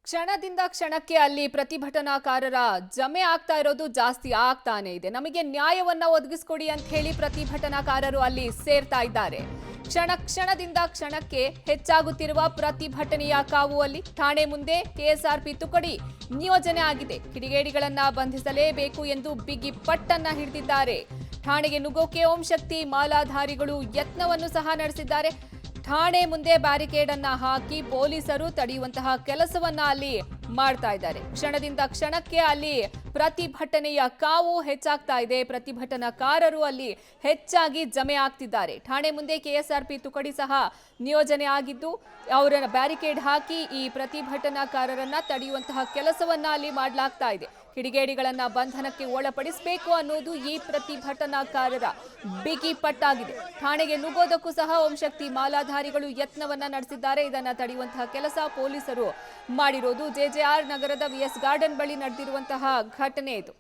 ಕ್ಷಣದಿಂದ ಕ್ಷಣಕ್ಕೆ ಅಲ್ಲಿ ಪ್ರತಿಭಟನಾಕಾರರ ಜಮೆ ಆಗ್ತಾ ಇರೋದು ಜಾಸ್ತಿ ಆಗ್ತಾನೆ ಇದೆ. ನಮಗೆ ನ್ಯಾಯವನ್ನ ಒದಗಿಸ್ಕೊಡಿ ಅಂತ ಹೇಳಿ ಪ್ರತಿಭಟನಾಕಾರರು ಅಲ್ಲಿ ಸೇರ್ತಾ ಇದ್ದಾರೆ. ಕ್ಷಣದಿಂದ ಕ್ಷಣಕ್ಕೆ ಹೆಚ್ಚಾಗುತ್ತಿರುವ ಪ್ರತಿಭಟನೆಯ ಕಾವು ಅಲ್ಲಿ ಠಾಣೆ ಮುಂದೆ ಕೆಎಸ್ಆರ್ಪಿ ತುಕಡಿ ನಿಯೋಜನೆ ಆಗಿದೆ. ಕಿಡಿಗೇಡಿಗಳನ್ನ ಬಂಧಿಸಲೇಬೇಕು ಎಂದು ಬಿಗಿ ಪಟ್ಟನ್ನ ಹಿಡಿದಿದ್ದಾರೆ. ಠಾಣೆಗೆ ನುಗ್ಗೋಕೆ ಓಂ ಶಕ್ತಿ ಮಾಲಾಧಾರಿಗಳು ಯತ್ನವನ್ನು ಸಹ ನಡೆಸಿದ್ದಾರೆ. ಠಾಣೆ ಮುಂದೆ ಬ್ಯಾರಿಕೇಡ್ ಅನ್ನ ಹಾಕಿ ಪೊಲೀಸರು ತಡೆಯುವಂತಹ ಕೆಲಸವನ್ನ ಅಲ್ಲಿ ಮಾಡ್ತಾ ಇದ್ದಾರೆ. ಕ್ಷಣದಿಂದ ಕ್ಷಣಕ್ಕೆ ಅಲ್ಲಿ ಪ್ರತಿಭಟನೆಯ ಕಾವು ಹೆಚ್ಚಾಗ್ತಾ ಇದೆ. ಪ್ರತಿಭಟನಾಕಾರರು ಅಲ್ಲಿ ಹೆಚ್ಚಾಗಿ ಜಮೆ ಆಗ್ತಿದ್ದಾರೆ. ಠಾಣೆ ಮುಂದೆ ಕೆಎಸ್ಆರ್ಪಿ ತುಕಡಿ ಸಹ ನಿಯೋಜನೆ ಆಗಿದ್ದು ಅವರ ಬ್ಯಾರಿಕೇಡ್ ಹಾಕಿ ಈ ಪ್ರತಿಭಟನಾಕಾರರನ್ನ ತಡೆಯುವಂತಹ ಕೆಲಸವನ್ನ ಅಲ್ಲಿ ಮಾಡಲಾಗ್ತಾ ಇದೆ. ಕಿಡಿಗೇಡಿಗಳನ್ನ ಬಂಧನಕ್ಕೆ ಒಳಪಡಿಸಬೇಕು ಅನ್ನೋದು ಈ ಪ್ರತಿಭಟನಾಕಾರರ ಬಿಗಿ ಪಟ್ಟಾಗಿದೆ. ಠಾಣೆಗೆ ನುಗ್ಗೋದಕ್ಕೂ ಸಹ ಓಂ ಶಕ್ತಿ ಮಾಲಾಧಾರಿಗಳು ಯತ್ನವನ್ನ ನಡೆಸಿದ್ದಾರೆ. ಇದನ್ನ ತಡೆಯುವಂತಹ ಕೆಲಸ ಪೊಲೀಸರು ಮಾಡಿರೋದು. ಜೆಜೆಆರ್ ನಗರದ ವಿಎಸ್ ಗಾರ್ಡನ್ ಬಳಿ ನಡೆದಿರುವಂತಹ ಘಟನೆ ಇದು.